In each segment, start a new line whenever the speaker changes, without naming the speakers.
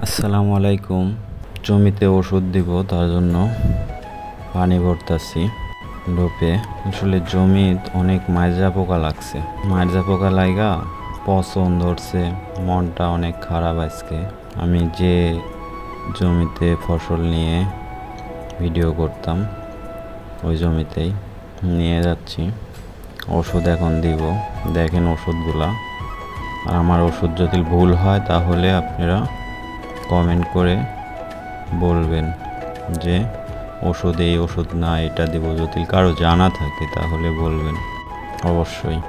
আসসালামু আলাইকুম। জমিতে ওষুধ দিব, তার জন্য পানি ভরতাছি ডোপে। আসলে জমি অনেক মাইজা পোকা লাগছে, মাইজা পোকা লাইগা পচন ধরছে। মনটা অনেক খারাপ আজকে। আমি যে জমিতে ফসল নিয়ে ভিডিও করতাম ওই জমিতেই নিয়ে যাচ্ছি। ওষুধ এখন দিব, দেখেন ওষুধগুলা। আর আমার ওষুধ যদি ভুল হয় তাহলে আপনারা কমেন্ট করে বলবেন যে ওষুধ এই ওষুধ না, এটা দিব। যদি কারো জানা থাকে তাহলে বলবেন অবশ্যই।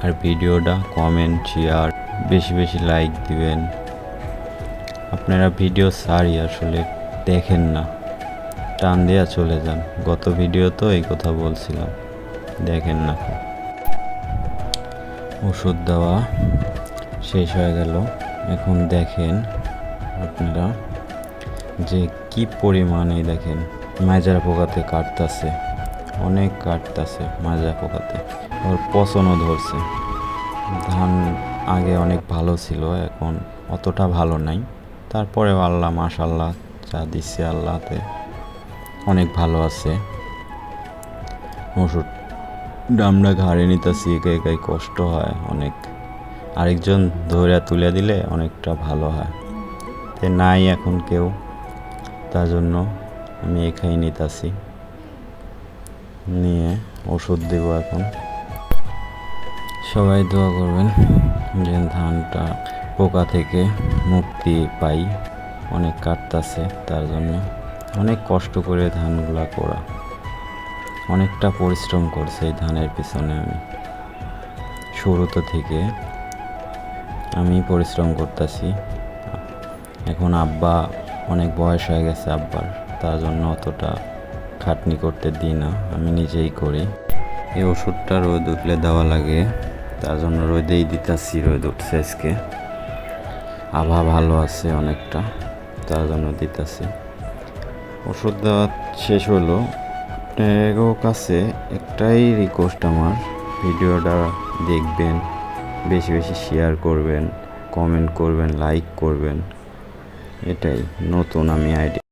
আর ভিডিওটা কমেন্ট, শেয়ার, বেশি বেশি লাইক দিবেন। আপনারা ভিডিও সারি আসলে দেখেন না, টান দেওয়া চলে যান। গত ভিডিও তো এই কথা বলছিলাম, দেখেন না। ওষুধ দেওয়া শেষ হয়ে গেল। এখন দেখেন আপনারা যে কি পরিমাণে, দেখেন মাজরা পোকাতে কাটতাছে, অনেক কাটতাছে মাজরা পোকাতে। ওর পচনও ধরছে। ধান আগে অনেক ভালো ছিল, এখন অতটা ভালো নাই। তারপরে আল্লাহ মাশাল্লাহ যা দিচ্ছে, আল্লাহতে অনেক ভালো আছে। ওষুধ আমরা ঘাড়ে নিতেছি, একা একাই কষ্ট হয় অনেক। আরেকজন ধরে তুলে দিলে অনেকটা ভালো হয়। তে নাই এখন কেউ, তার জন্য আমি একাই নিতেছি, নিয়ে ওষুধ দেব এখন। সবাই দোয়া করবেন যে ধানটা পোকা থেকে মুক্তি পাই। অনেক কাটতাছে, তার জন্য অনেক কষ্ট করে ধানগুলা করা, অনেকটা পরিশ্রম করছে এই ধানের পিছনে। আমি শুরুতে থেকে আমি পরিশ্রম করতেছি। এখন আব্বা অনেক বয়স হয়ে গেছে আব্বার, তার জন্য অতটা খাটনি করতে দিই না, আমি নিজেই করি। এই ওষুধটা রোদ উঠলে দেওয়া লাগে, তার জন্য রোদেই দিতেছি। রোদ উঠছে আজকে, আবহাওয়া ভালো আছে অনেকটা, তার জন্য দিতেছি। ওষুধ দেওয়া শেষ হলো। আপনার কাছে একটাই রিকোয়েস্ট আমার, ভিডিওটা দেখবেন, বেশি বেশি শেয়ার করবেন, কমেন্ট করবেন, লাইক করবেন। এটাই। নতুন আমি আইডি